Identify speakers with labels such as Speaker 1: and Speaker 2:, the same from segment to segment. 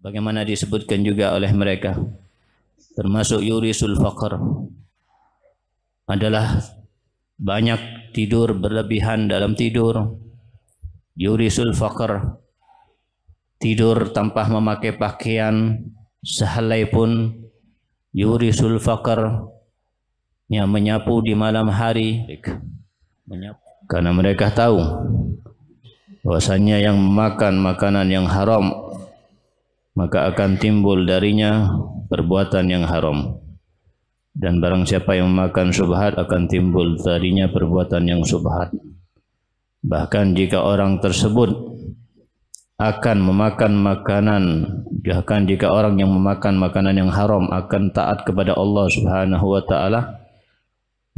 Speaker 1: Bagaimana disebutkan juga oleh mereka, termasuk yurisul faqr adalah banyak tidur berlebihan dalam tidur. Yurisul faqr, tidur tanpa memakai pakaian sehelai pun. Yurisul faqr, yang menyapu di malam hari, karena mereka tahu bahwasanya yang memakan makanan yang haram maka akan timbul darinya perbuatan yang haram, dan barang siapa yang memakan syubhat akan timbul darinya perbuatan yang syubhat. Bahkan jika orang tersebut akan memakan makanan, bahkan jika orang yang memakan makanan yang haram akan taat kepada Allah Subhanahu wa taala,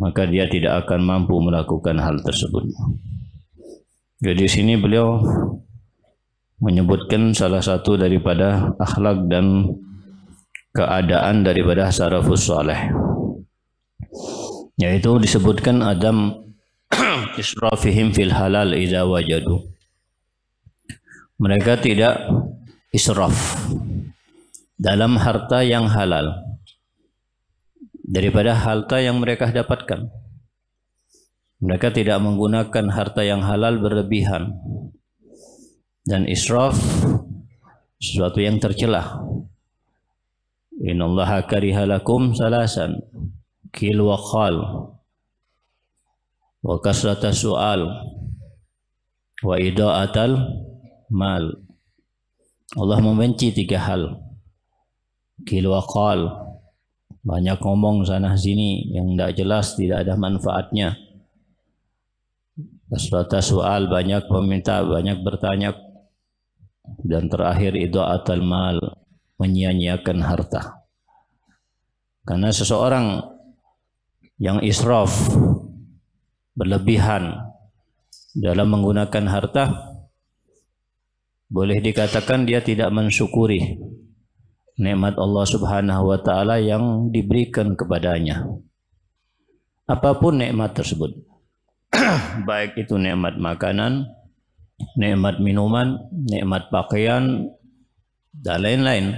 Speaker 1: maka dia tidak akan mampu melakukan hal tersebut. Jadi di sini beliau menyebutkan salah satu daripada akhlak dan keadaan daripada salafus saleh, yaitu disebutkan adam israfihim fil halal idza wajadu. Mereka tidak israf dalam harta yang halal daripada harta yang mereka dapatkan. Mereka tidak menggunakan harta yang halal berlebihan. Dan israf sesuatu yang tercela. Innallaha kariha lakum salasan, kil wa qal, wa kasrata su'al, wa ida'atal mal. Allah membenci 3 hal. Kil wa qal, banyak ngomong sana sini yang tidak jelas, tidak ada manfaatnya. Kasrata su'al, banyak meminta, banyak bertanya. Dan terakhir ida'atul mal, menyia-nyiakan harta. Karena seseorang yang israf berlebihan dalam menggunakan harta, boleh dikatakan dia tidak mensyukuri nikmat Allah Subhanahu wa taala yang diberikan kepadanya. Apapun nikmat tersebut, baik itu nikmat makanan, nikmat minuman, nikmat pakaian, dan lain-lain.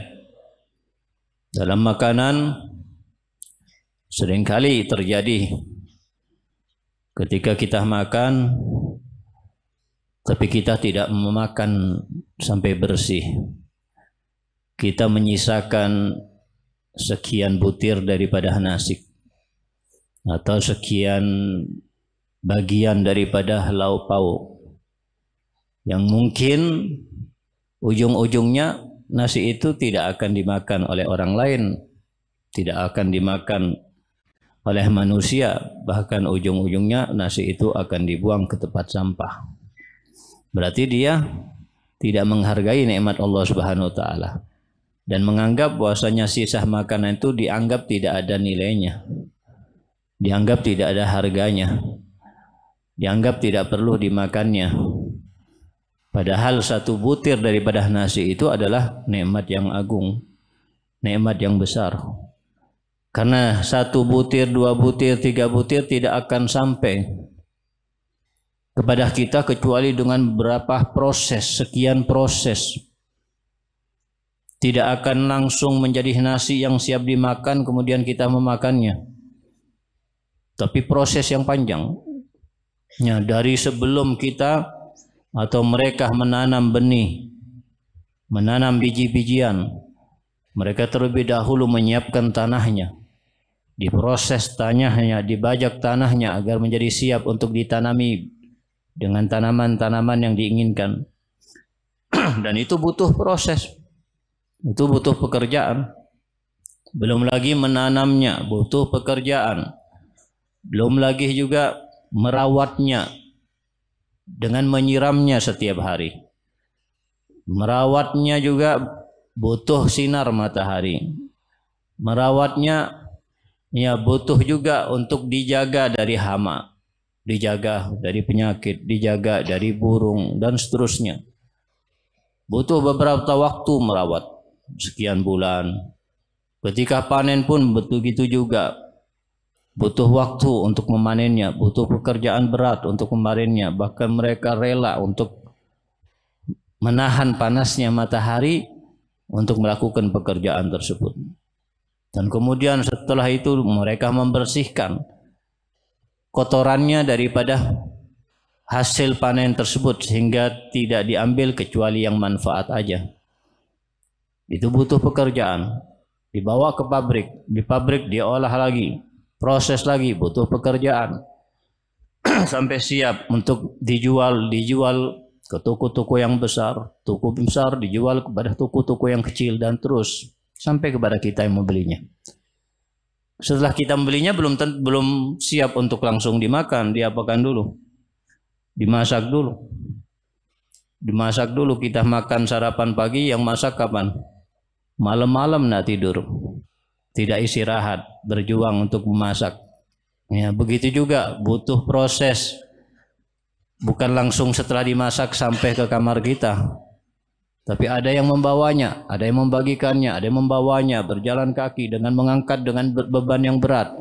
Speaker 1: Dalam makanan seringkali terjadi ketika kita makan tapi kita tidak memakan sampai bersih. Kita menyisakan sekian butir daripada nasi atau sekian bagian daripada lauk pauk, yang mungkin ujung-ujungnya nasi itu tidak akan dimakan oleh orang lain, tidak akan dimakan oleh manusia, bahkan ujung-ujungnya nasi itu akan dibuang ke tempat sampah. Berarti dia tidak menghargai nikmat Allah Subhanahu wa taala dan menganggap bahwasanya sisa makanan itu dianggap tidak ada nilainya, dianggap tidak ada harganya, dianggap tidak perlu dimakannya. Padahal satu butir daripada nasi itu adalah nikmat yang agung, nikmat yang besar. Karena satu butir, 2 butir, 3 butir tidak akan sampai kepada kita kecuali dengan beberapa proses, sekian proses. Tidak akan langsung menjadi nasi yang siap dimakan kemudian kita memakannya. Tapi proses yang panjang. Ya, dari sebelum kita atau mereka menanam benih, menanam biji-bijian, mereka terlebih dahulu menyiapkan tanahnya, diproses tanahnya, dibajak tanahnya agar menjadi siap untuk ditanami dengan tanaman-tanaman yang diinginkan. Dan itu butuh proses, itu butuh pekerjaan. Belum lagi menanamnya, butuh pekerjaan. Belum lagi juga merawatnya dengan menyiramnya setiap hari. Merawatnya juga butuh sinar matahari. Merawatnya ya butuh juga untuk dijaga dari hama, dijaga dari penyakit, dijaga dari burung dan seterusnya. Butuh beberapa waktu merawat, sekian bulan. Ketika panen pun begitu juga. Butuh waktu untuk memanennya, butuh pekerjaan berat untuk memanennya. Bahkan mereka rela untuk menahan panasnya matahari untuk melakukan pekerjaan tersebut. Dan kemudian setelah itu mereka membersihkan kotorannya daripada hasil panen tersebut sehingga tidak diambil kecuali yang manfaat aja. Itu butuh pekerjaan. Dibawa ke pabrik, di pabrik diolah lagi, proses lagi, butuh pekerjaan. Sampai siap untuk dijual ke toko-toko yang besar, toko besar dijual kepada toko-toko yang kecil dan terus sampai kepada kita yang membelinya. Setelah kita membelinya belum siap untuk langsung dimakan, diapakan dulu? Dimasak dulu. Dimasak dulu, kita makan sarapan pagi, yang masak kapan? Malam-malam nak tidur. Tidak istirahat, berjuang untuk memasak. Ya, begitu juga butuh proses. Bukan langsung setelah dimasak sampai ke kamar kita. Tapi ada yang membawanya, ada yang membagikannya, ada yang membawanya berjalan kaki dengan mengangkat dengan beban yang berat.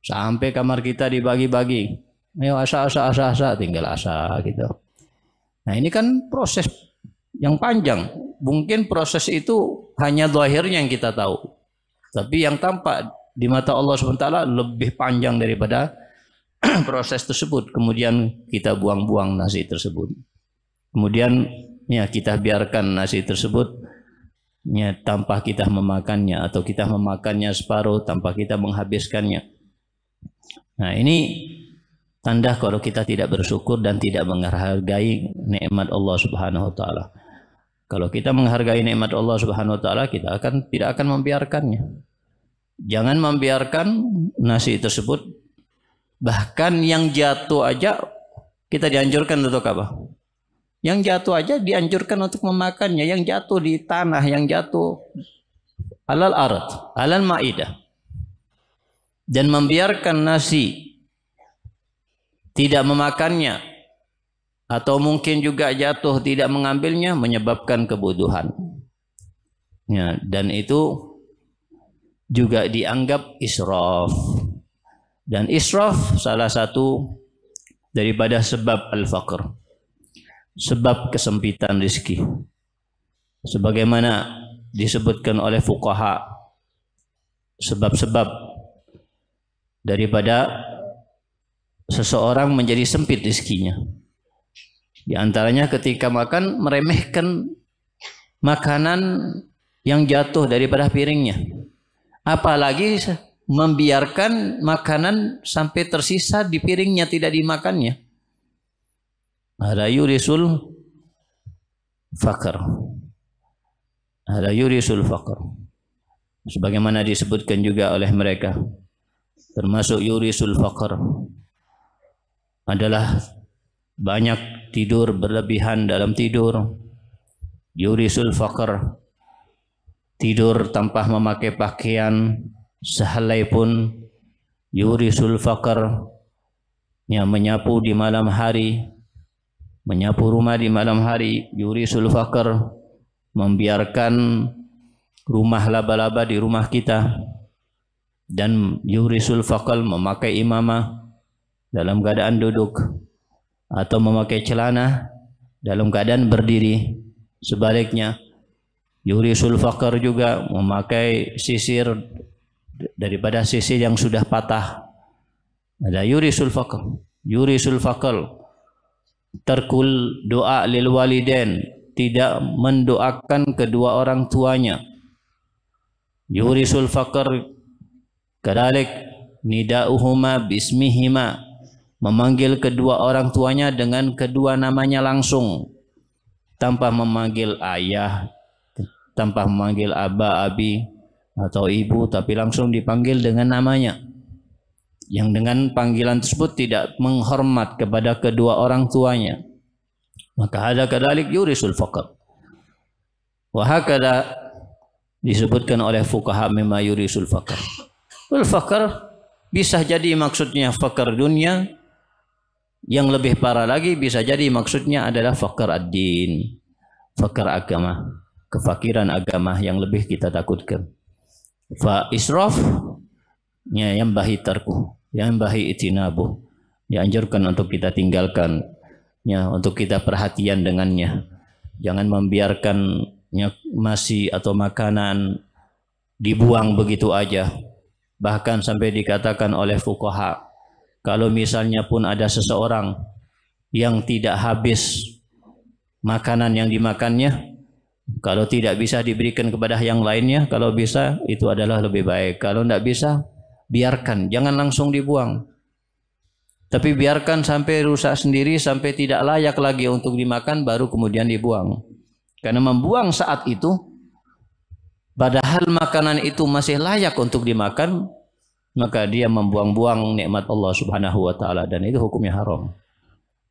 Speaker 1: Sampai kamar kita dibagi-bagi. Ayo asa, tinggal asa gitu. Nah, ini kan proses yang panjang. Mungkin proses itu hanya zahirnya yang kita tahu. Tapi yang tampak di mata Allah SWT lebih panjang daripada proses tersebut. Kemudian kita buang-buang nasi tersebut. Kemudian ya kita biarkan nasi tersebut ya, tanpa kita memakannya, atau kita memakannya separuh tanpa kita menghabiskannya. Nah, ini tanda kalau kita tidak bersyukur dan tidak menghargai nikmat Allah Subhanahu wa taala. Kalau kita menghargai nikmat Allah Subhanahu wa taala, kita tidak akan membiarkannya. Jangan membiarkan nasi tersebut, bahkan yang jatuh aja kita dianjurkan untuk apa? Yang jatuh aja dianjurkan untuk memakannya, yang jatuh di tanah, yang jatuh alal ard, alal maidah. Dan membiarkan nasi tidak memakannya, atau mungkin juga jatuh tidak mengambilnya, menyebabkan kebutuhan. Ya, dan itu juga dianggap israf. Dan israf salah satu daripada sebab al-faqr, sebab kesempitan rezeki. Sebagaimana disebutkan oleh fuqaha, sebab-sebab daripada seseorang menjadi sempit rezekinya. Di antaranya ketika makan meremehkan makanan yang jatuh daripada piringnya. Apalagi membiarkan makanan sampai tersisa di piringnya, tidak dimakannya. Hada yurisul faqr. Hada yurisul faqr. Sebagaimana disebutkan juga oleh mereka, termasuk yurisul faqr adalah banyak tidur berlebihan dalam tidur. Yurisul faqr, tidur tanpa memakai pakaian sehelai pun. Yurisul faqr, yang menyapu di malam hari, menyapu rumah di malam hari. Yurisul faqr, membiarkan rumah laba-laba di rumah kita. Dan yurisul faqr, memakai imamah dalam keadaan duduk, atau memakai celana dalam keadaan berdiri. Sebaliknya, yurisul faqr juga memakai sisir daripada sisir yang sudah patah. Ada yurisul faqr. Yurisul faqr, tarkul doa lil walidain, tidak mendoakan kedua orang tuanya. Yurisul faqr kadalik nida'uhuma bismihima, memanggil kedua orang tuanya dengan kedua namanya langsung, tanpa memanggil ayah, tanpa memanggil aba, abi, atau ibu, tapi langsung dipanggil dengan namanya, yang dengan panggilan tersebut tidak menghormat kepada kedua orang tuanya. Maka ada kadalik yurisul faqr. Wa hakada disebutkan oleh fuqaha mimma yurisul faqr. Wal faqr bisa jadi maksudnya faqr dunia, yang lebih parah lagi bisa jadi maksudnya adalah faqr ad-din, faqr agama, kefakiran agama yang lebih kita takutkan. Fa israf ya yambahi tarku, yambahi itinabu, dianjurkan untuk kita tinggalkan, ya, untuk kita perhatian dengannya. Jangan membiarkan nasi atau makanan dibuang begitu aja. Bahkan sampai dikatakan oleh fuqaha, kalau misalnya pun ada seseorang yang tidak habis makanan yang dimakannya, kalau tidak bisa diberikan kepada yang lainnya, kalau bisa itu adalah lebih baik. Kalau tidak bisa, biarkan, jangan langsung dibuang. Tapi biarkan sampai rusak sendiri, sampai tidak layak lagi untuk dimakan, baru kemudian dibuang. Karena membuang saat itu, padahal makanan itu masih layak untuk dimakan, maka dia membuang-buang nikmat Allah Subhanahu wa taala, dan itu hukumnya haram.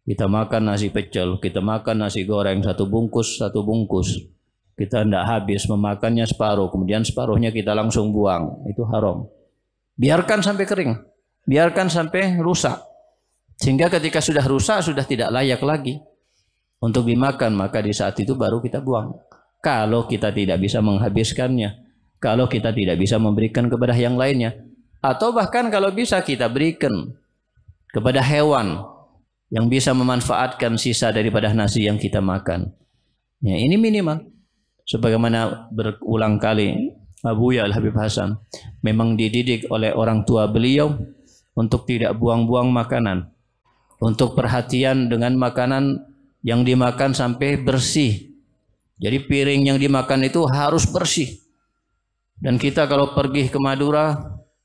Speaker 1: Kita makan nasi pecel, kita makan nasi goreng satu bungkus, kita tidak habis, memakannya separuh, kemudian separuhnya kita langsung buang, itu haram. Biarkan sampai kering, biarkan sampai rusak, sehingga ketika sudah rusak, sudah tidak layak lagi untuk dimakan, maka di saat itu baru kita buang. Kalau kita tidak bisa menghabiskannya, kalau kita tidak bisa memberikan kepada yang lainnya, atau bahkan kalau bisa kita berikan kepada hewan yang bisa memanfaatkan sisa daripada nasi yang kita makan. Ya, ini minimal. Sebagaimana berulang kali Abuya Al-Habib Hasan memang dididik oleh orang tua beliau untuk tidak buang-buang makanan, untuk perhatian dengan makanan yang dimakan sampai bersih. Jadi piring yang dimakan itu harus bersih. Dan kita kalau pergi ke Madura,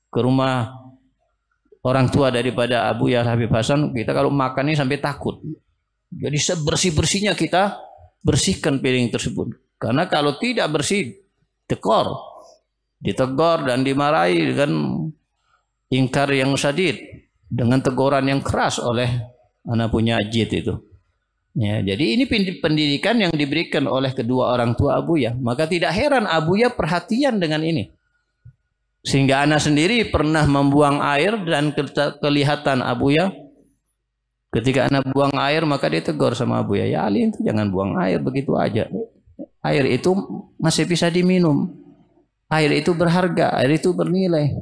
Speaker 1: ke rumah orang tua daripada Abuya Al-Habib Hasan, kita kalau makan ini sampai takut. Jadi sebersih-bersihnya kita bersihkan piring tersebut. Karena kalau tidak bersih, ditegur dan dimarahi dengan ingkar yang syadid, dengan teguran yang keras oleh anak punya Ajit itu. Ya, jadi ini pendidikan yang diberikan oleh kedua orang tua Abuya. Maka tidak heran Abuya perhatian dengan ini. Sehingga anak sendiri pernah membuang air dan kelihatan Abuya. Ketika anak buang air, maka dia tegur sama Abuya, ya Ali itu jangan buang air begitu aja. Air itu masih bisa diminum. Air itu berharga, air itu bernilai.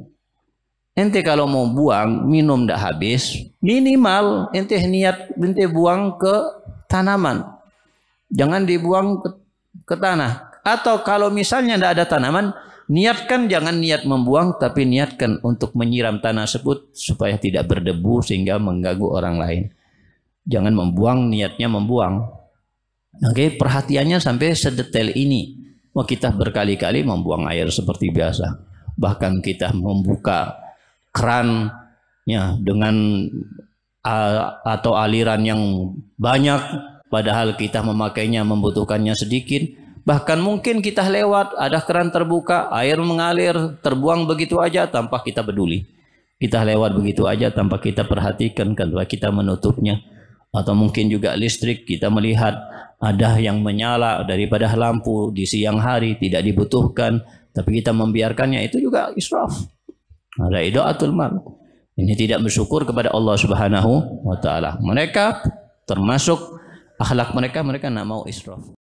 Speaker 1: Ente kalau mau buang, minum tidak habis, minimal ente buang ke tanaman. Jangan dibuang ke tanah. Atau kalau misalnya tidak ada tanaman, niatkan jangan niat membuang, tapi niatkan untuk menyiram tanah tersebut supaya tidak berdebu sehingga mengganggu orang lain. Jangan membuang, niatnya membuang. Oke, perhatiannya sampai sedetail ini. Wah, kita berkali-kali membuang air seperti biasa. Bahkan kita membuka kerannya dengan atau aliran yang banyak, padahal kita memakainya membutuhkannya sedikit. Bahkan mungkin kita lewat, ada keran terbuka, air mengalir, terbuang begitu aja tanpa kita peduli. Kita lewat begitu aja tanpa kita perhatikan, tanpa kita menutupnya. Atau mungkin juga listrik, kita melihat ada yang menyala daripada lampu di siang hari, tidak dibutuhkan, tapi kita membiarkannya, itu juga israf. Ada idaatul mal. Ini tidak bersyukur kepada Allah Subhanahu wa taala. Mereka termasuk akhlak mereka tidak mau israf.